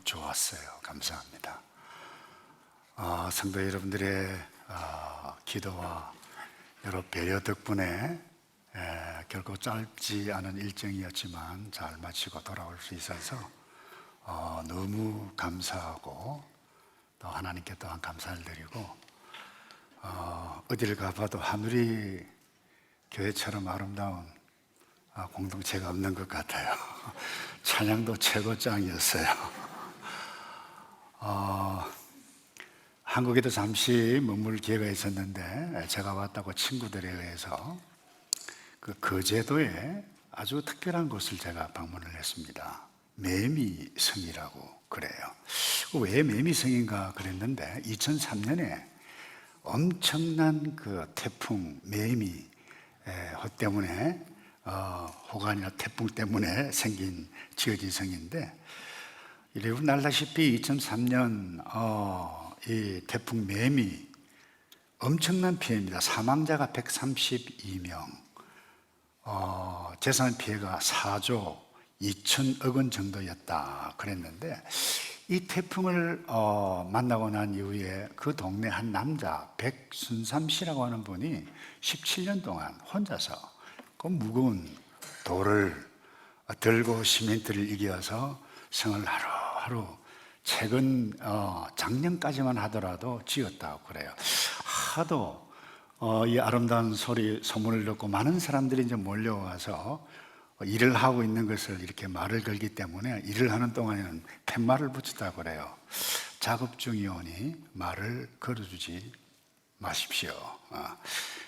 좋았어요. 감사합니다. 성도 여러분들의 기도와 여러 배려 덕분에 결코 짧지 않은 일정이었지만 잘 마치고 돌아올 수 있어서 너무 감사하고 또 하나님께 또한 감사를 드리고 어디를 가봐도 하늘이 교회처럼 아름다운 공동체가 없는 것 같아요. 찬양도 최고짱이었어요. 한국에도 잠시 머물 기회가 있었는데 제가 왔다고 친구들에 의해서 그 거제도에 아주 특별한 곳을 제가 방문을 했습니다. 매미성이라고 그래요. 왜 매미성인가 그랬는데 2003년에 엄청난 그 태풍 매미 때문에 호간이나 태풍 때문에 지어진 성인데, 여러분 알다시피 2003년 이 태풍 매미 엄청난 피해입니다. 사망자가 132명, 재산 피해가 4조 2천억 원 정도였다 그랬는데, 이 태풍을 만나고 난 이후에 그 동네 한 남자 백순삼 씨라고 하는 분이 17년 동안 혼자서 그 무거운 돌을 들고 시멘트를 이겨서 성을 하루하루 최근 작년까지만 하더라도 지었다고 그래요. 하도 이 아름다운 소문을 듣고 많은 사람들이 이제 몰려와서 일을 하고 있는 것을 이렇게 말을 걸기 때문에 일을 하는 동안에는 팻말을 붙였다고 그래요. 작업 중이오니 말을 걸어주지 마십시오.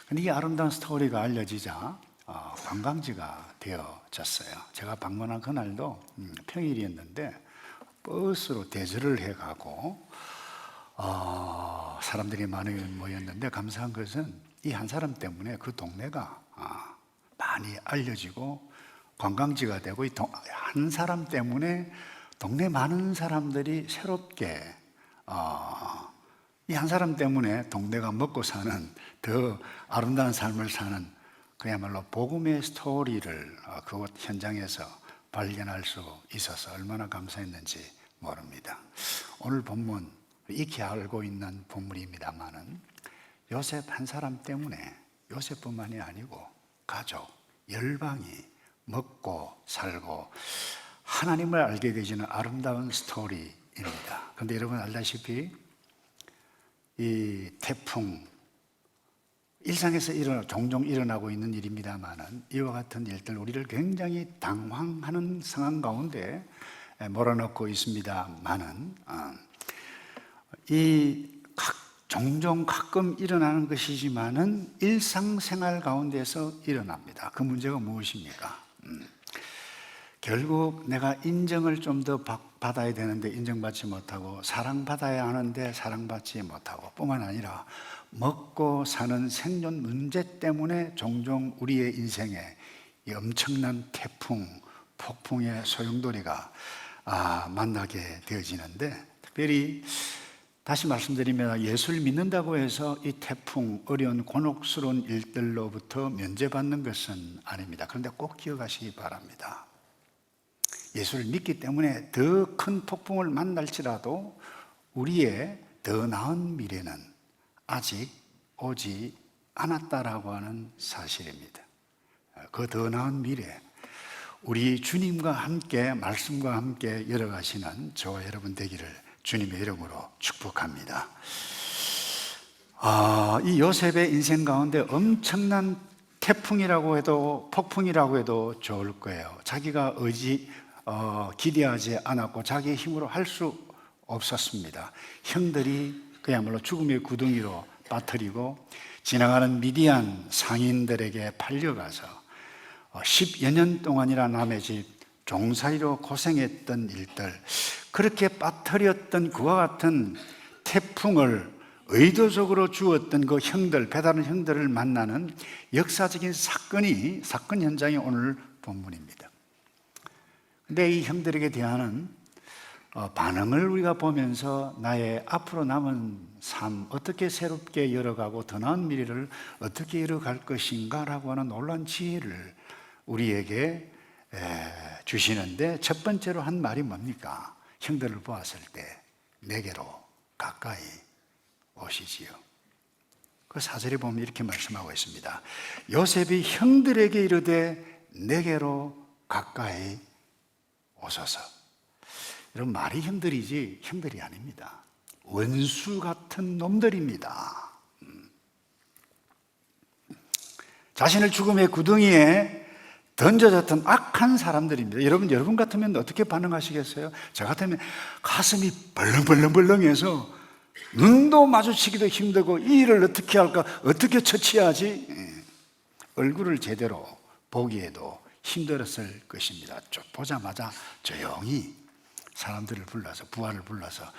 근데 이 아름다운 스토리가 알려지자 관광지가 되어졌어요. 제가 방문한 그날도 평일이었는데 버스로 대절을 해가고 사람들이 많이 모였는데, 감사한 것은 이 한 사람 때문에 그 동네가 많이 알려지고 관광지가 되고, 이 한 사람 때문에 동네 많은 사람들이 새롭게 이 한 사람 때문에 동네가 먹고 사는 더 아름다운 삶을 사는 그야말로 복음의 스토리를 그곳 현장에서 발견할 수 있어서 얼마나 감사했는지 모릅니다. 오늘 본문 익히 알고 있는 본문입니다만은 요셉 한 사람 때문에, 요셉뿐만이 아니고 가족, 열방이 먹고 살고 하나님을 알게 되지는 아름다운 스토리입니다. 그런데 여러분 알다시피 이 태풍, 일상에서 종종 일어나고 있는 일입니다만은 이와 같은 일들 우리를 굉장히 당황하는 상황 가운데 몰아넣고 있습니다만은 종종 가끔 일어나는 것이지만은 일상생활 가운데서 일어납니다. 그 문제가 무엇입니까? 결국 내가 인정을 좀 더 받아야 되는데 인정받지 못하고, 사랑받아야 하는데 사랑받지 못하고, 뿐만 아니라 먹고 사는 생존 문제 때문에 종종 우리의 인생에 이 엄청난 태풍, 폭풍의 소용돌이가 만나게 되어지는데, 특별히 다시 말씀드리면 예수를 믿는다고 해서 이 태풍, 어려운 곤혹스러운 일들로부터 면제받는 것은 아닙니다. 그런데 꼭 기억하시기 바랍니다. 예수를 믿기 때문에 더 큰 폭풍을 만날지라도 우리의 더 나은 미래는 아직 오지 않았다라고 하는 사실입니다. 그 더 나은 미래, 우리 주님과 함께 말씀과 함께 열어가시는 저와 여러분 되기를 주님의 이름으로 축복합니다. 이 요셉의 인생 가운데 엄청난 태풍이라고 해도 폭풍이라고 해도 좋을 거예요. 자기가 기대하지 않았고 자기의 힘으로 할 수 없었습니다. 형들이 그야말로 죽음의 구덩이로 빠뜨리고 지나가는 미디안 상인들에게 팔려가서 10여 년 동안이나 남의 집 종살이로 고생했던 일들, 그렇게 빠뜨렸던 그와 같은 태풍을 의도적으로 주었던 그 형들, 배다른 형들을 만나는 역사적인 사건 현장이 오늘 본문입니다. 근데 이 형들에게 대한 반응을 우리가 보면서 나의 앞으로 남은 삶 어떻게 새롭게 열어가고 더 나은 미래를 어떻게 열어갈 것인가 라고 하는 놀라운 지혜를 우리에게 주시는데, 첫 번째로 한 말이 뭡니까? 형들을 보았을 때 내게로 가까이 오시지요. 그 4절에 보면 이렇게 말씀하고 있습니다. 요셉이 형들에게 이르되 내게로 가까이 오소서. 여러분, 말이 형들이지 형들이 아닙니다. 원수 같은 놈들입니다. 자신을 죽음의 구덩이에 던져졌던 악한 사람들입니다. 여러분 같으면 어떻게 반응하시겠어요? 저 같으면 가슴이 벌렁벌렁벌렁해서 눈도 마주치기도 힘들고 이 일을 어떻게 할까? 어떻게 처치하지? 얼굴을 제대로 보기에도 힘들었을 것입니다. 보자마자 조용히 사람들을 불러서, 부하를 불러서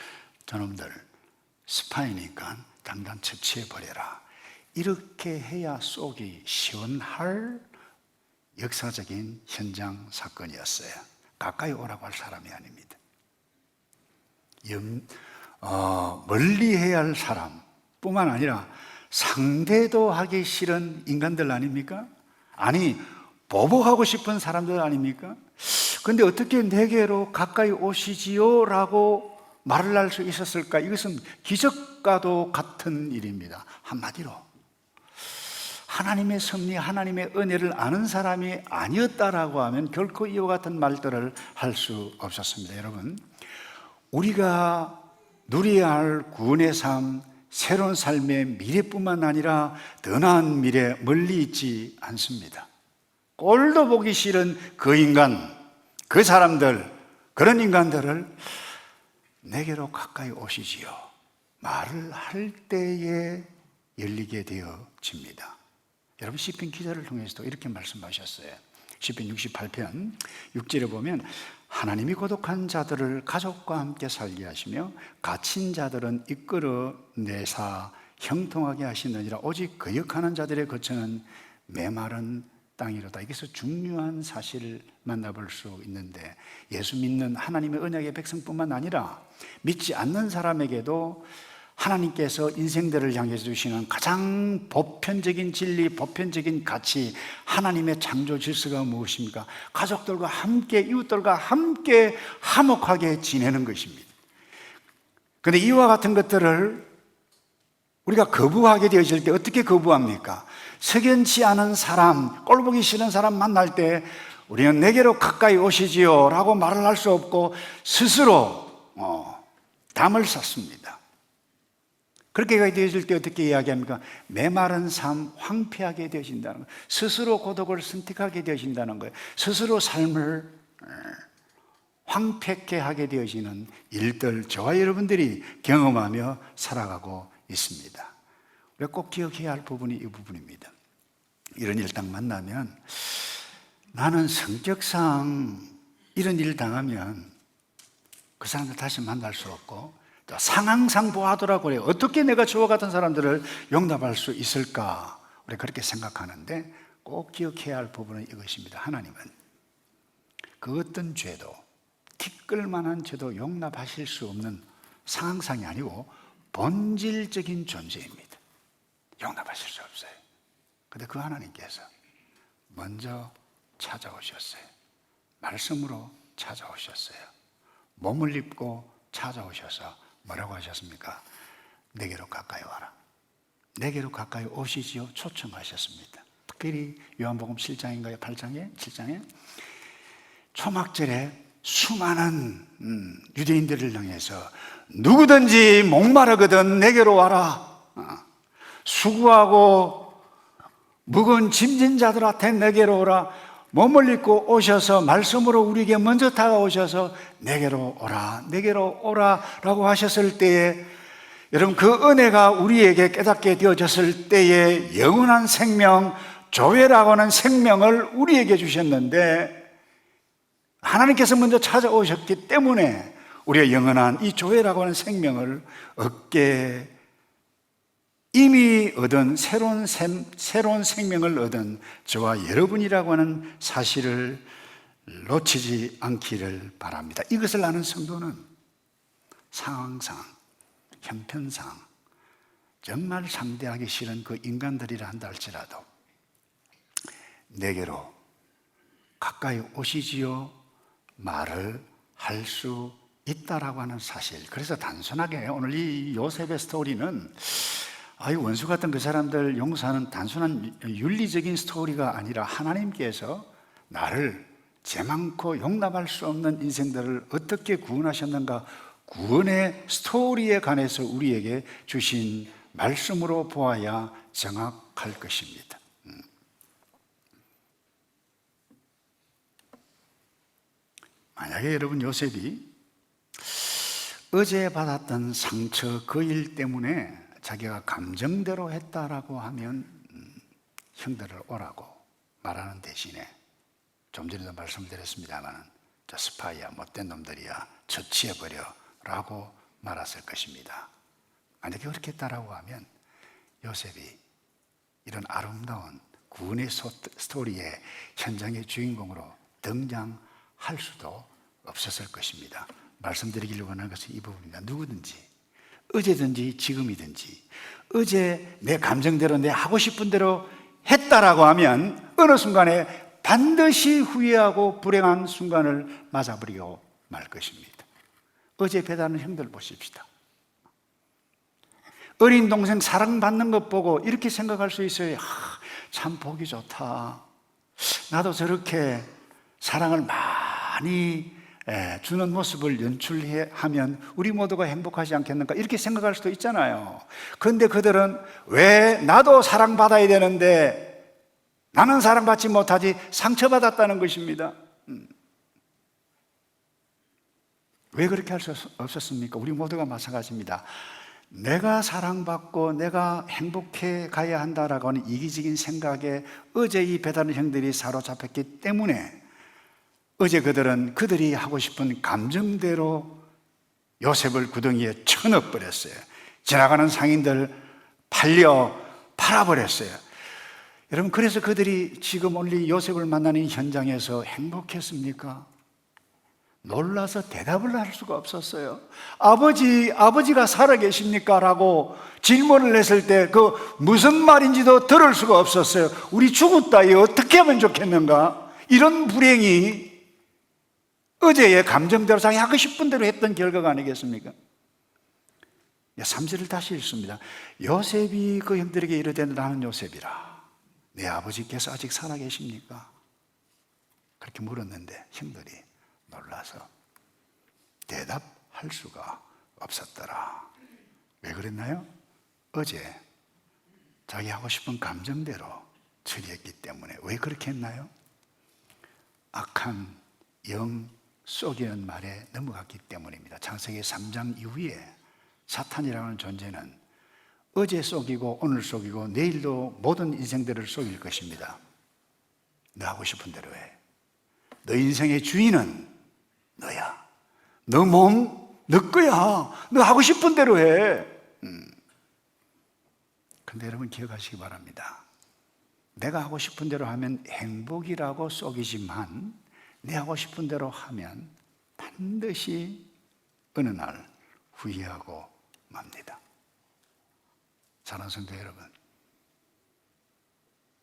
저놈들 스파이니까 당장 처치해버려라. 이렇게 해야 속이 시원할 역사적인 현장 사건이었어요. 가까이 오라고 할 사람이 아닙니다. 멀리 해야 할 사람 뿐만 아니라 상대도 하기 싫은 인간들 아닙니까? 아니, 보복하고 싶은 사람들 아닙니까? 그런데 어떻게 내게로 가까이 오시지요? 라고 말을 할 수 있었을까? 이것은 기적과도 같은 일입니다. 한마디로 하나님의 섭리, 하나님의 은혜를 아는 사람이 아니었다라고 하면 결코 이와 같은 말들을 할 수 없었습니다. 여러분, 우리가 누려야 할 구원의 삶, 새로운 삶의 미래뿐만 아니라 더 나은 미래 멀리 있지 않습니다. 꼴도 보기 싫은 그 인간, 그 사람들, 그런 인간들을 내게로 가까이 오시지요. 말을 할 때에 열리게 되어집니다. 여러분, 시편 기자를 통해서도 이렇게 말씀하셨어요. 시편 68편 6절에 보면 하나님이 고독한 자들을 가족과 함께 살게 하시며 갇힌 자들은 이끌어내사 형통하게 하시느니라. 오직 거역하는 자들의 거처는 메마른 땅이로다. 여기서 중요한 사실을 만나볼 수 있는데, 예수 믿는 하나님의 언약의 백성뿐만 아니라 믿지 않는 사람에게도 하나님께서 인생들을 향해서 주시는 가장 보편적인 진리, 보편적인 가치, 하나님의 창조 질서가 무엇입니까? 가족들과 함께, 이웃들과 함께 화목하게 지내는 것입니다. 그런데 이와 같은 것들을 우리가 거부하게 되어질 때 어떻게 거부합니까? 석연치 않은 사람, 꼴보기 싫은 사람 만날 때 우리는 내게로 가까이 오시지요 라고 말을 할 수 없고 스스로 담을 쌌습니다. 그렇게 되어질 때 어떻게 이야기합니까? 메마른 삶, 황폐하게 되어진다는 거예요. 스스로 고독을 선택하게 되어진다는 거예요. 스스로 삶을 황폐케 하게 되어지는 일들, 저와 여러분들이 경험하며 살아가고 있습니다. 우리가 꼭 기억해야 할 부분이 이 부분입니다. 이런 일 딱 만나면 나는 성격상 이런 일 당하면 그 사람들 다시 만날 수 없고, 또 상황상 보아하더라고 그래요. 어떻게 내가 저와 같은 사람들을 용납할 수 있을까? 우리 그렇게 생각하는데 꼭 기억해야 할 부분은 이것입니다. 하나님은 그 어떤 죄도, 티끌만한 죄도 용납하실 수 없는 상황상이 아니고 본질적인 존재입니다. 용납하실 수 없어요. 그런데 그 하나님께서 먼저 찾아오셨어요. 말씀으로 찾아오셨어요. 몸을 입고 찾아오셔서 뭐라고 하셨습니까? 내게로 가까이 와라. 내게로 가까이 오시지요. 초청하셨습니다. 특별히 요한복음 7장인가요? 8장에? 7장에? 초막절에 수많은 유대인들을 향해서 누구든지 목마르거든 내게로 와라. 수고하고 무거운 짐진 자들한테 내게로 오라. 몸을 입고 오셔서 말씀으로 우리에게 먼저 다가오셔서 내게로 오라, 내게로 오라 라고 하셨을 때에, 여러분, 그 은혜가 우리에게 깨닫게 되어졌을 때에 영원한 생명, 조회라고 하는 생명을 우리에게 주셨는데, 하나님께서 먼저 찾아오셨기 때문에 우리가 영원한 이 조회라고 하는 생명을 얻게, 이미 얻은 새로운 생명을 얻은 저와 여러분이라고 하는 사실을 놓치지 않기를 바랍니다. 이것을 아는 성도는 상황상, 형편상 정말 상대하기 싫은 그 인간들이라 한다 할지라도 내게로 가까이 오시지요 말을 할 수 있다라고 하는 사실. 그래서 단순하게 오늘 이 요셉의 스토리는 이 원수 같은 그 사람들 용서하는 단순한 윤리적인 스토리가 아니라 하나님께서 나를 죄 많고 용납할 수 없는 인생들을 어떻게 구원하셨는가, 구원의 스토리에 관해서 우리에게 주신 말씀으로 보아야 정확할 것입니다. 만약에 여러분 요셉이 어제 받았던 상처 그 일 때문에 자기가 감정대로 했다라고 하면 형들을 오라고 말하는 대신에 좀 전에도 말씀드렸습니다만 저 스파이야 못된 놈들이야 처치해버려 라고 말했을 것입니다. 만약에 그렇게 했다라고 하면 요셉이 이런 아름다운 구원의 스토리의 현장의 주인공으로 등장할 수도 없었을 것입니다. 말씀드리기를 원하는 것은 이 부분입니다. 누구든지 어제든지 지금이든지 어제 내 감정대로 내 하고 싶은 대로 했다라고 하면 어느 순간에 반드시 후회하고 불행한 순간을 맞아버리고 말 것입니다. 어제 배달하는 형들 보십시다. 어린 동생 사랑받는 것 보고 이렇게 생각할 수 있어요. 참 보기 좋다. 나도 저렇게 사랑을 많이 주는 모습을 연출하면 우리 모두가 행복하지 않겠는가 이렇게 생각할 수도 있잖아요. 그런데 그들은 왜 나도 사랑받아야 되는데 나는 사랑받지 못하지 상처받았다는 것입니다. 왜 그렇게 할 수 없었습니까? 우리 모두가 마찬가지입니다. 내가 사랑받고 내가 행복해 가야 한다라고 하는 이기적인 생각에 어제 이 배다른 형들이 사로잡혔기 때문에 어제 그들이 하고 싶은 감정대로 요셉을 구덩이에 쳐넣어버렸어요. 지나가는 상인들 팔아버렸어요. 여러분, 그래서 그들이 지금 오늘 요셉을 만나는 현장에서 행복했습니까? 놀라서 대답을 할 수가 없었어요. 아버지가 살아계십니까? 라고 질문을 했을 때 그 무슨 말인지도 들을 수가 없었어요. 우리 죽었다, 이 어떻게 하면 좋겠는가? 이런 불행이 어제의 감정대로 자기 하고 싶은 대로 했던 결과가 아니겠습니까? 3절을 다시 읽습니다. 요셉이 그 형들에게 이르되 나는 요셉이라. 내 아버지께서 아직 살아계십니까? 그렇게 물었는데 형들이 놀라서 대답할 수가 없었더라. 왜 그랬나요? 어제 자기 하고 싶은 감정대로 처리했기 때문에. 왜 그렇게 했나요? 악한 영 속이는 말에 넘어갔기 때문입니다. 창세기 3장 이후에 사탄이라는 존재는 어제 속이고 오늘 속이고 내일도 모든 인생들을 속일 것입니다. 너 하고 싶은 대로 해. 너 인생의 주인은 너야. 너 몸, 너 거야. 너 하고 싶은 대로 해. 근데 여러분 기억하시기 바랍니다. 내가 하고 싶은 대로 하면 행복이라고 속이지만 내 하고 싶은 대로 하면 반드시 어느 날 후회하고 맙니다. 사랑하는 성도 여러분,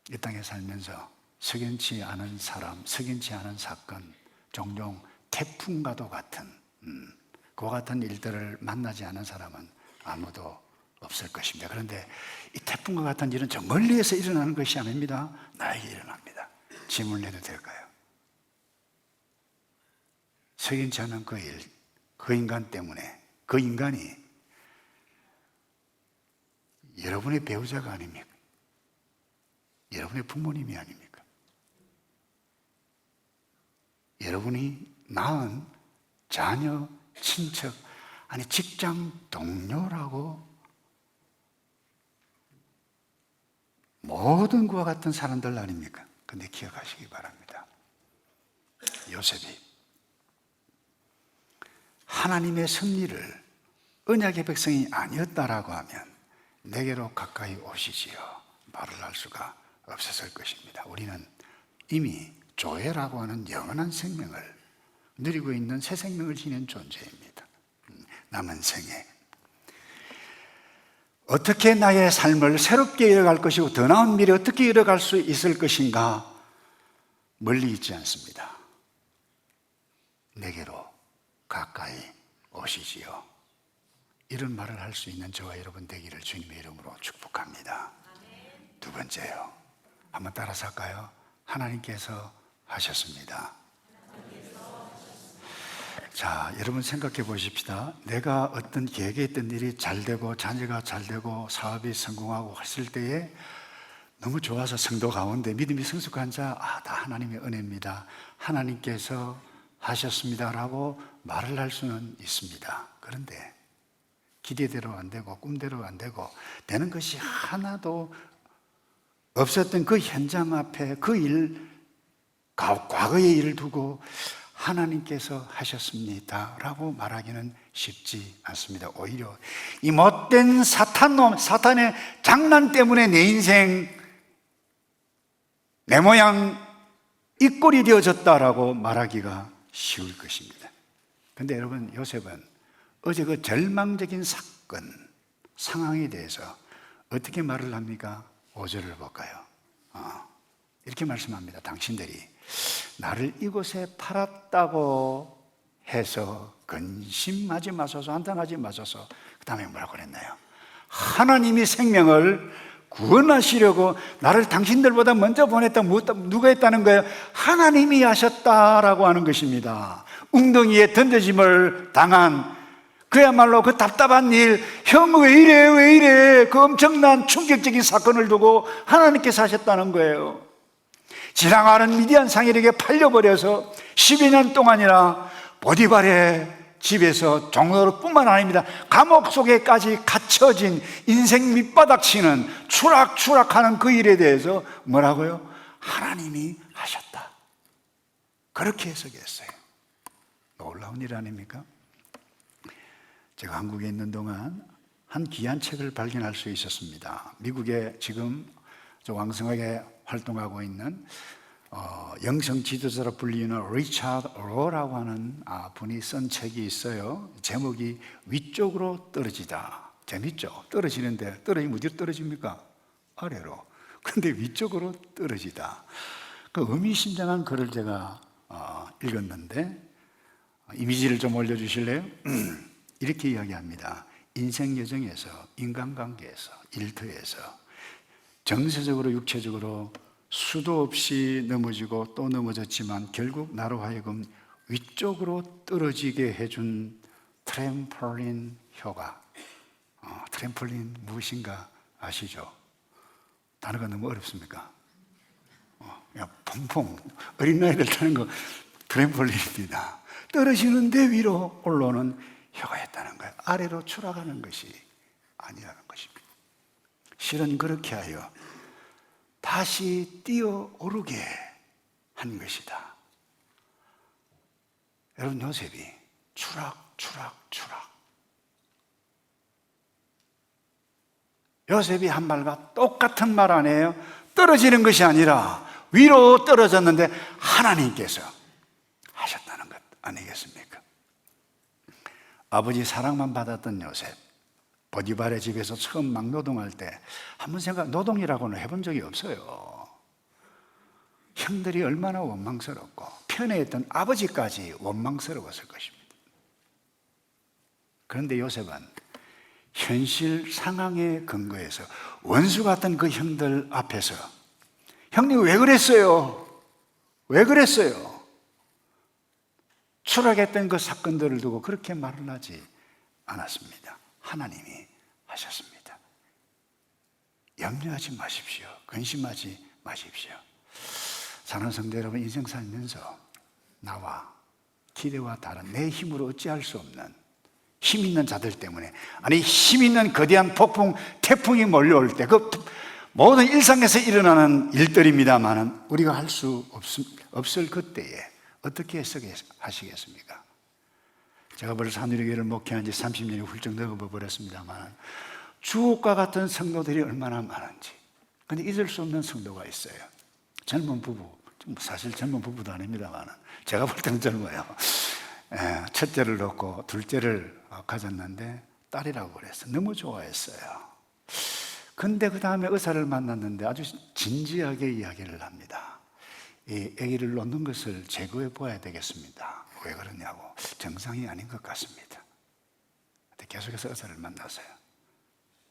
이 땅에 살면서 석연치 않은 사람, 석연치 않은 사건, 종종 태풍과도 같은 그와 같은 일들을 만나지 않은 사람은 아무도 없을 것입니다. 그런데 이 태풍과 같은 일은 저 멀리에서 일어나는 것이 아닙니다. 나에게 일어납니다. 질문을 내도 될까요? 석연치 않은 그 일, 그 인간 때문에 그 인간이 여러분의 배우자가 아닙니까? 여러분의 부모님이 아닙니까? 여러분이 낳은 자녀, 친척, 아니 직장 동료라고 모든 그와 같은 사람들 아닙니까? 근데 기억하시기 바랍니다. 요셉이 하나님의 섭리를 언약의 백성이 아니었다라고 하면 내게로 가까이 오시지요 말을 할 수가 없었을 것입니다. 우리는 이미 조회라고 하는 영원한 생명을 누리고 있는 새 생명을 지닌 존재입니다. 남은 생에 어떻게 나의 삶을 새롭게 이어갈 것이고 더 나은 미래 어떻게 이어갈 수 있을 것인가 멀리 있지 않습니다. 내게로 가까이 오시지요. 이런 말을 할 수 있는 저와 여러분 되기를 주님의 이름으로 축복합니다. 두 번째요, 한번 따라서 할까요? 하나님께서 하셨습니다. 자, 여러분 생각해 보십시다. 내가 어떤 계획했던 일이 잘 되고 자녀가 잘 되고 사업이 성공하고 했을 때에 너무 좋아서 성도 가운데 믿음이 성숙한 자, 다 하나님의 은혜입니다, 하나님께서 하셨습니다라고 말을 할 수는 있습니다. 그런데 기대대로 안 되고 꿈대로 안 되고 되는 것이 하나도 없었던 그 현장 앞에 그 일, 과거의 일을 두고 하나님께서 하셨습니다 라고 말하기는 쉽지 않습니다. 오히려 이 못된 사탄의 장난 때문에 내 인생, 내 모양 이 꼴이 되어졌다라고 말하기가 쉬울 것입니다. 그런데 여러분, 요셉은 어제 그 절망적인 사건, 상황에 대해서 어떻게 말을 합니까? 5절을 볼까요? 이렇게 말씀합니다. 당신들이 나를 이곳에 팔았다고 해서 근심하지 마소서, 한탄하지 마소서. 그 다음에 뭐라고 그랬나요? 하나님이 생명을 구원하시려고 나를 당신들보다 먼저 보냈다. 누가 했다는 거예요? 하나님이 하셨다라고 하는 것입니다. 웅덩이에 던져짐을 당한 그야말로 그 답답한 일, 형 왜 이래 왜 이래, 그 엄청난 충격적인 사건을 두고 하나님께서 하셨다는 거예요. 지나가는 미디안 상인에게 팔려버려서 12년 동안이나 보디발의 집에서 종로로 뿐만 아닙니다, 감옥 속에까지 갇혀진 인생 밑바닥 치는 추락추락하는 그 일에 대해서 뭐라고요? 하나님이 하셨다, 그렇게 해석했어요. 놀라운 일 아닙니까? 제가 한국에 있는 동안 한 귀한 책을 발견할 수 있었습니다. 미국에 지금 왕성하게 활동하고 있는 영성 지도자로 불리는 리차드 로라고 하는 분이 쓴 책이 있어요. 제목이 위쪽으로 떨어지다. 재밌죠? 떨어지는데 떨어지면 어디로 떨어집니까? 아래로. 그런데 위쪽으로 떨어지다. 그 의미심장한 글을 제가 읽었는데, 이미지를 좀 올려주실래요? 이렇게 이야기합니다. 인생 여정에서, 인간관계에서, 일터에서 정서적으로 육체적으로 수도 없이 넘어지고 또 넘어졌지만 결국 나로 하여금 위쪽으로 떨어지게 해준 트램폴린 효과. 트램폴린 무엇인가 아시죠? 단어가 너무 어렵습니까? 그냥 퐁퐁 어린아이들 타는 거 트램폴린입니다. 떨어지는데 위로 올라오는 효과였다는 거예요. 아래로 추락하는 것이 아니라는 것입니다. 실은 그렇게 하여 다시 뛰어오르게 한 것이다. 여러분, 요셉이 추락. 요셉이 한 말과 똑같은 말 아니에요? 떨어지는 것이 아니라 위로 떨어졌는데 하나님께서 하셨다는 것 아니겠습니까? 아버지 사랑만 받았던 요셉, 보디발의 집에서 처음 막 노동할 때 한번 노동이라고는 해본 적이 없어요. 형들이 얼마나 원망스럽고 편애했던 아버지까지 원망스러웠을 것입니다. 그런데 요셉은 현실 상황에 근거해서 원수 같은 그 형들 앞에서, 형님 왜 그랬어요? 왜 그랬어요? 추락했던 그 사건들을 두고 그렇게 말을 하지 않았습니다. 하나님이 하셨습니다. 염려하지 마십시오. 근심하지 마십시오. 사랑하는 성도 여러분, 인생 살면서 나와 기대와 다른 내 힘으로 어찌할 수 없는 힘 있는 자들 때문에, 아니 힘 있는 거대한 폭풍, 태풍이 몰려올 때 그 모든 일상에서 일어나는 일들입니다만은 우리가 할 수 없을 그때에 어떻게 해석하시겠습니까? 제가 벌써 하늘의교회를 목회한 지 30년이 훌쩍 넘어버렸습니다만 주옥과 같은 성도들이 얼마나 많은지. 근데 잊을 수 없는 성도가 있어요. 젊은 부부, 사실 젊은 부부도 아닙니다만 제가 볼 때는 젊어요. 첫째를 놓고 둘째를 가졌는데 딸이라고 그랬어요. 너무 좋아했어요. 근데 그 다음에 의사를 만났는데 아주 진지하게 이야기를 합니다. 이 아기를 놓는 것을 제거해 보아야 되겠습니다. 왜 그러냐고. 정상이 아닌 것 같습니다. 계속해서 의사를 만났어요.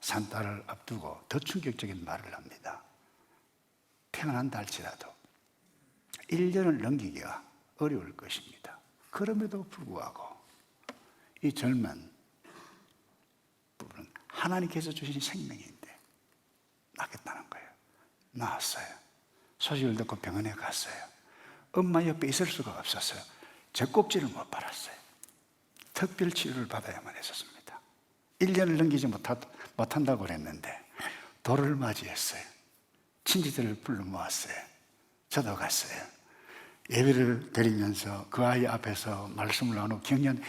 산딸을 앞두고 더 충격적인 말을 합니다. 태어난다 할지라도 1년을 넘기기가 어려울 것입니다. 그럼에도 불구하고 이 젊은 부부는 하나님께서 주신 생명인데 낳겠다는 거예요. 낳았어요. 소식을 듣고 병원에 갔어요. 엄마 옆에 있을 수가 없었어요. 젖꼭지를 못 빨았어요. 특별 치료를 받아야만 했었습니다. 1년을 넘기지 못한다고 그랬는데 돌을 맞이했어요. 친지들을 불러 모았어요. 저도 갔어요. 예배를 드리면서 그 아이 앞에서 말씀을 나누고 격려한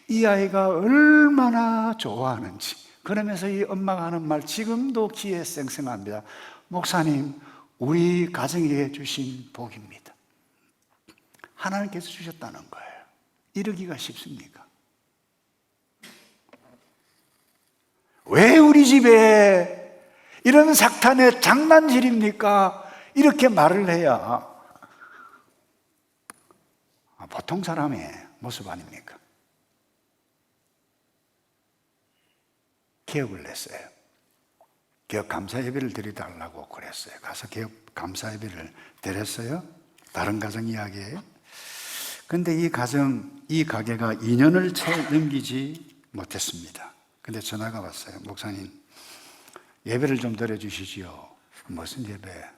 이 아이가 얼마나 좋아하는지, 그러면서 이 엄마가 하는 말 지금도 귀에 쌩쌩합니다. 목사님, 우리 가정에 주신 복입니다. 하나님께서 주셨다는 거예요. 이러기가 쉽습니까? 왜 우리 집에 이런 sak탄의 장난질입니까? 이렇게 말을 해야 보통 사람의 모습 아닙니까? 개업을 냈어요. 개업 감사 예배를 드리달라고 그랬어요. 가서 개업 감사 예배를 드렸어요. 다른 가정 이야기예요. 근데 이 가게가 2년을 채 넘기지 못했습니다. 근데 전화가 왔어요. 목사님, 예배를 좀 드려주시지요. 무슨 예배?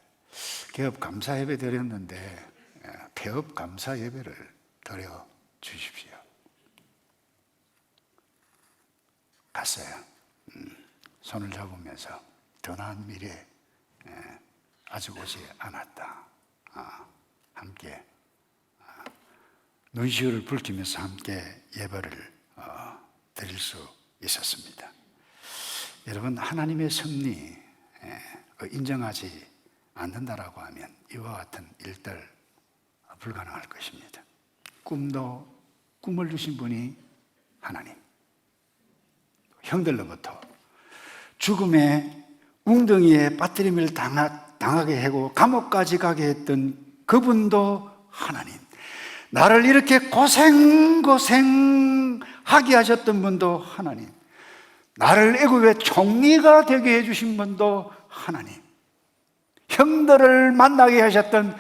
개업 감사 예배 드렸는데 폐업 감사 예배를 드려 주십시오. 갔어요. 손을 잡으면서 더 나은 미래 아직 오지 않았다. 함께 눈시울을 붉히면서 함께 예배를 드릴 수 있었습니다. 여러분, 하나님의 섭리 인정하지 않는다라고 하면 이와 같은 일들 불가능할 것입니다. 꿈을 주신 분이 하나님, 형들로부터 죽음의 웅덩이에 빠뜨림을 당하게 하고 감옥까지 가게 했던 그분도 하나님, 나를 이렇게 고생하게 하셨던 분도 하나님, 나를 애굽의 총리가 되게 해주신 분도 하나님, 형들을 만나게 하셨던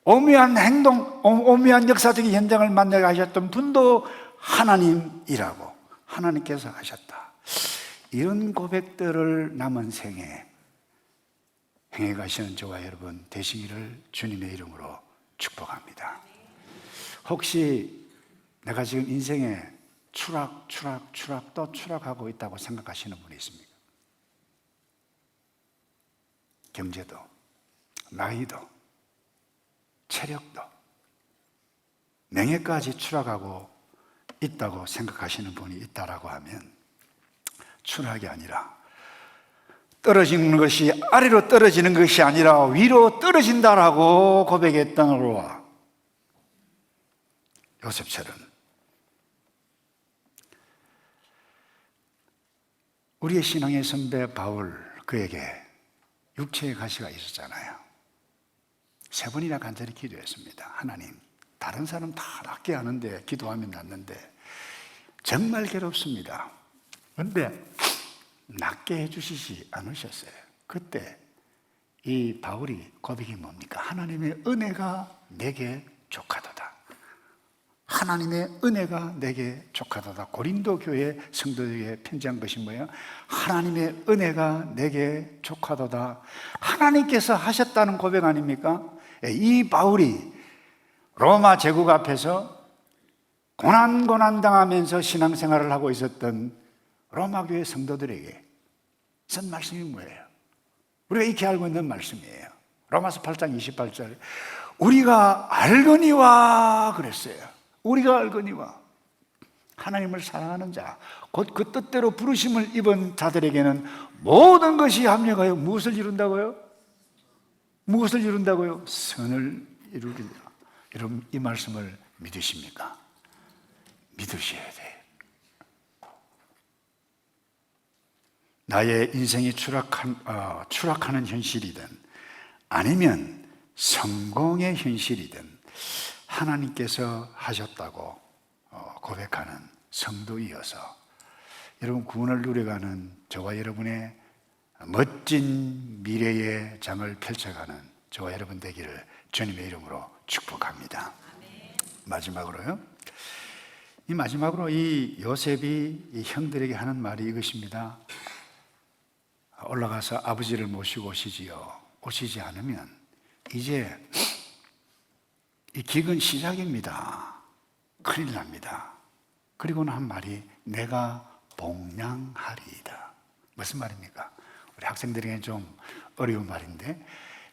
오묘한 행동, 오묘한 역사적인 현장을 만나게 하셨던 분도 하나님이라고 하나님께서 하셨다. 이런 고백들을 남은 생에 행해 가시는 저와 여러분 되시기를 주님의 이름으로 축복합니다. 혹시 내가 지금 인생에 추락 또 추락하고 있다고 생각하시는 분이 있습니까? 경제도, 나이도, 체력도, 명예까지 추락하고 있다고 생각하시는 분이 있다라고 하면 추락이 아니라 떨어지는 것이 아래로 떨어지는 것이 아니라 위로 떨어진다라고 고백했던 로아 요셉처럼 우리의 신앙의 선배 바울, 그에게 육체의 가시가 있었잖아요. 3번이나 간절히 기도했습니다. 하나님, 다른 사람 다 낫게 하는데, 기도하면 낫는데 정말 괴롭습니다. 그런데 낫게 해주시지 않으셨어요. 그때 이 바울이 고백이 뭡니까? 하나님의 은혜가 내게 족하도다. 하나님의 은혜가 내게 족하도다. 고린도 교회 성도들에게 편지한 것이 뭐예요? 하나님의 은혜가 내게 족하도다. 하나님께서 하셨다는 고백 아닙니까? 이 바울이 로마 제국 앞에서 고난당하면서 신앙생활을 하고 있었던 로마 교회 성도들에게 쓴 말씀이 뭐예요? 우리가 익히 알고 있는 말씀이에요. 로마서 8장 28절, 우리가 알거니와 그랬어요. 우리가 알거니와, 하나님을 사랑하는 자, 곧 그 뜻대로 부르심을 입은 자들에게는 모든 것이 합력하여 무엇을 이룬다고요? 무엇을 이룬다고요? 선을 이루리라. 여러분, 이 말씀을 믿으십니까? 믿으셔야 돼요. 나의 인생이 추락하는 현실이든 아니면 성공의 현실이든 하나님께서 하셨다고 고백하는 성도이어서 여러분 구원을 누려가는 저와 여러분의 멋진 미래의 장을 펼쳐가는 저와 여러분 되기를 주님의 이름으로 축복합니다. 마지막으로요. 마지막으로 이 요셉이 이 형들에게 하는 말이 이것입니다. 올라가서 아버지를 모시고 오시지요. 오시지 않으면 이제 이 기근 시작입니다. 큰일 납니다. 그리고는 한 말이 내가 복량하리이다. 무슨 말입니까? 우리 학생들에게는 좀 어려운 말인데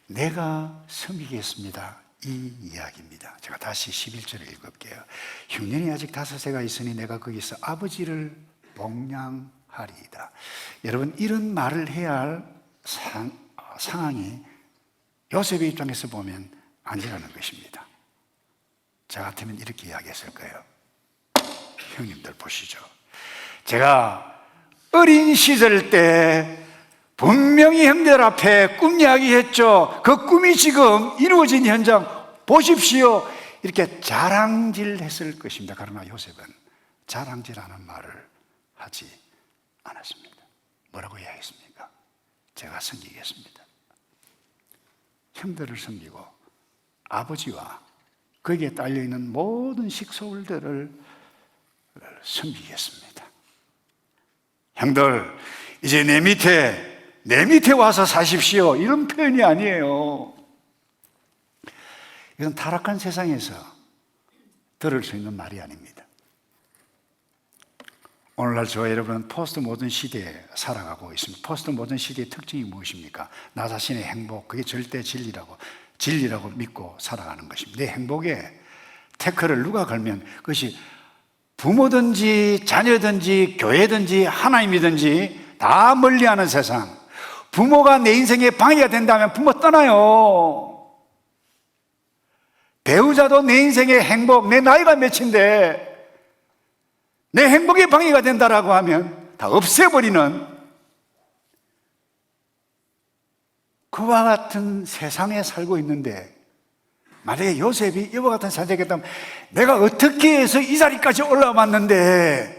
내가 섬기겠습니다. 이 이야기입니다. 제가 다시 11절을 읽을게요. 흉년이 아직 5세가 있으니 내가 거기서 아버지를 복량하리이다. 여러분 이런 말을 해야 할 상황이 요셉의 입장에서 보면 아니라는 것입니다. 저 같으면 이렇게 이야기했을 거예요. 형님들 보시죠. 제가 어린 시절 때 분명히 형들 앞에 꿈 이야기했죠. 그 꿈이 지금 이루어진 현장 보십시오. 이렇게 자랑질했을 것입니다. 그러나 요셉은 자랑질하는 말을 하지 않았습니다. 뭐라고 이야기했습니까? 제가 섬기겠습니다. 형들을 섬기고 아버지와 거기에 딸려있는 모든 식소들을 섬기겠습니다. 형들 이제 내 밑에 와서 사십시오. 이런 표현이 아니에요. 이건 타락한 세상에서 들을 수 있는 말이 아닙니다. 오늘날 저와 여러분은 포스트 모던 시대에 살아가고 있습니다. 포스트 모던 시대의 특징이 무엇입니까? 나 자신의 행복, 그게 절대 진리라고 믿고 살아가는 것입니다. 내 행복에 태클을 누가 걸면 그것이 부모든지 자녀든지 교회든지 하나님이든지 다 멀리하는 세상. 부모가 내 인생에 방해가 된다면 부모 떠나요. 배우자도 내 인생의 행복, 내 나이가 몇인데 내 행복에 방해가 된다라고 하면 다 없애버리는 그와 같은 세상에 살고 있는데 만약에 요셉이 이와 같은 사역했다면 내가 어떻게 해서 이 자리까지 올라왔는데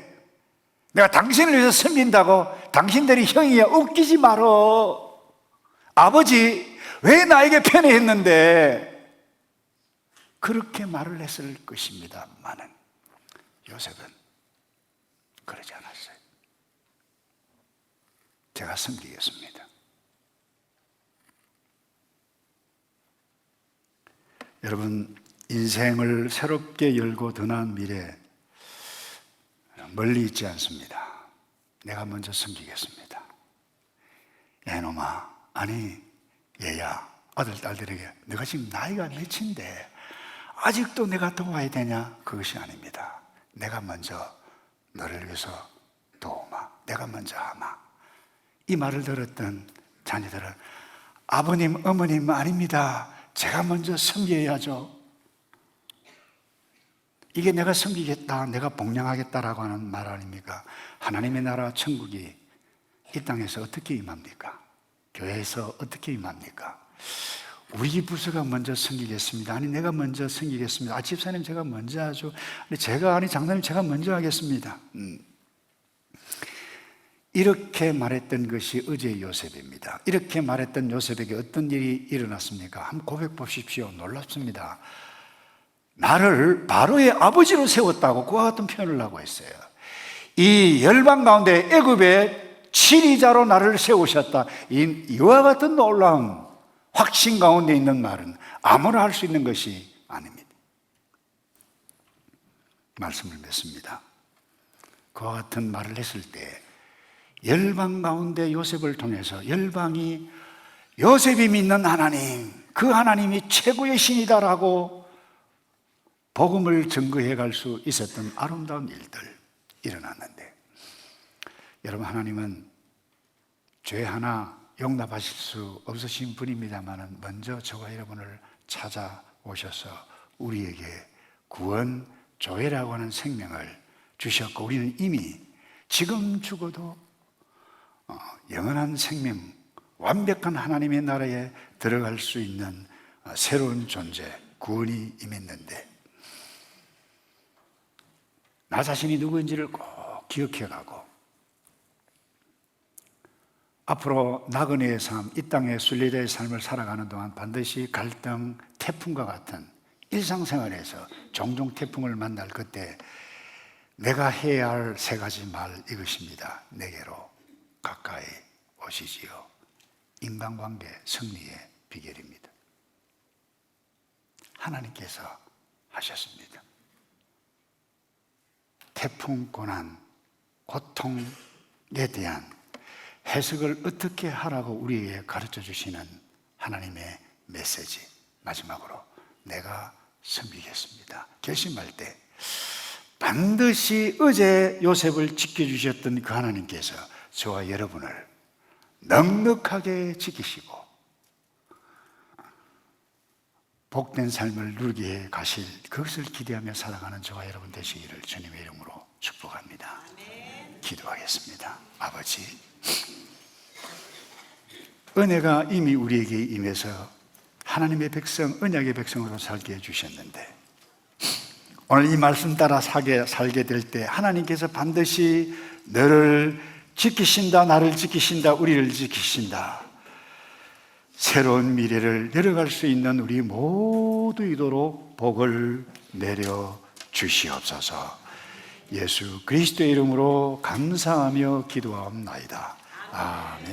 내가 당신을 위해서 섬긴다고 당신들이 형이야 웃기지 말어. 아버지 왜 나에게 편애했는데 그렇게 말을 했을 것입니다만은 요셉은 그러지 않았어요. 제가 섬기겠습니다. 여러분 인생을 새롭게 열고 드나은 미래 멀리 있지 않습니다. 내가 먼저 섬기겠습니다. 애놈아, 아니 얘야, 아들 딸들에게 내가 지금 나이가 몇인데 아직도 내가 도와야 되냐? 그것이 아닙니다. 내가 먼저 너를 위해서 도우마, 내가 먼저 하마. 이 말을 들었던 자녀들은 아버님, 어머님 아닙니다. 제가 먼저 섬겨야죠. 이게 내가 섬기겠다, 내가 복량하겠다라고 하는 말 아닙니까? 하나님의 나라 천국이 이 땅에서 어떻게 임합니까? 교회에서 어떻게 임합니까? 우리 부서가 먼저 섬기겠습니다. 아니 내가 먼저 섬기겠습니다. 집사님 제가 먼저 하죠. 아니 장사님 제가 먼저 하겠습니다. 이렇게 말했던 것이 어제의 요셉입니다. 이렇게 말했던 요셉에게 어떤 일이 일어났습니까? 한번 고백 보십시오. 놀랍습니다. 나를 바로의 아버지로 세웠다고 그와 같은 표현을 하고 있어요. 이 열방 가운데 애굽의 치리자로 나를 세우셨다. 이와 같은 놀라운 확신 가운데 있는 말은 아무나 할 수 있는 것이 아닙니다. 말씀을 맺습니다. 그와 같은 말을 했을 때 열방 가운데 요셉을 통해서 열방이 요셉이 믿는 하나님, 그 하나님이 최고의 신이다라고 복음을 증거해 갈 수 있었던 아름다운 일들 일어났는데, 여러분 하나님은 죄 하나 용납하실 수 없으신 분입니다만 먼저 저와 여러분을 찾아오셔서 우리에게 구원, 조회라고 하는 생명을 주셨고 우리는 이미 지금 죽어도 영원한 생명, 완벽한 하나님의 나라에 들어갈 수 있는 새로운 존재, 구원이 임했는데 나 자신이 누구인지를 꼭 기억해가고 앞으로 나그네의 삶, 이 땅의 순례자의 삶을 살아가는 동안 반드시 갈등, 태풍과 같은 일상생활에서 종종 태풍을 만날 그때 내가 해야 할 세 가지 말 이것입니다. 내게로 가까이 오시지요. 인간관계 승리의 비결입니다. 하나님께서 하셨습니다. 태풍, 고난, 고통에 대한 해석을 어떻게 하라고 우리에게 가르쳐 주시는 하나님의 메시지. 마지막으로 내가 섬기겠습니다. 결심할 때 반드시 어제 요셉을 지켜주셨던 그 하나님께서 저와 여러분을 넉넉하게 지키시고 복된 삶을 누리게 가실 그것을 기대하며 살아가는 저와 여러분 되시기를 주님의 이름으로 축복합니다. 기도하겠습니다. 아버지, 은혜가 이미 우리에게 임해서 하나님의 백성, 언약의 백성으로 살게 해주셨는데 오늘 이 말씀 따라 살게 될 때 하나님께서 반드시 너를 지키신다, 나를 지키신다, 우리를 지키신다. 새로운 미래를 내려갈 수 있는 우리 모두이도록 복을 내려 주시옵소서. 예수 그리스도의 이름으로 감사하며 기도하옵나이다. 아멘.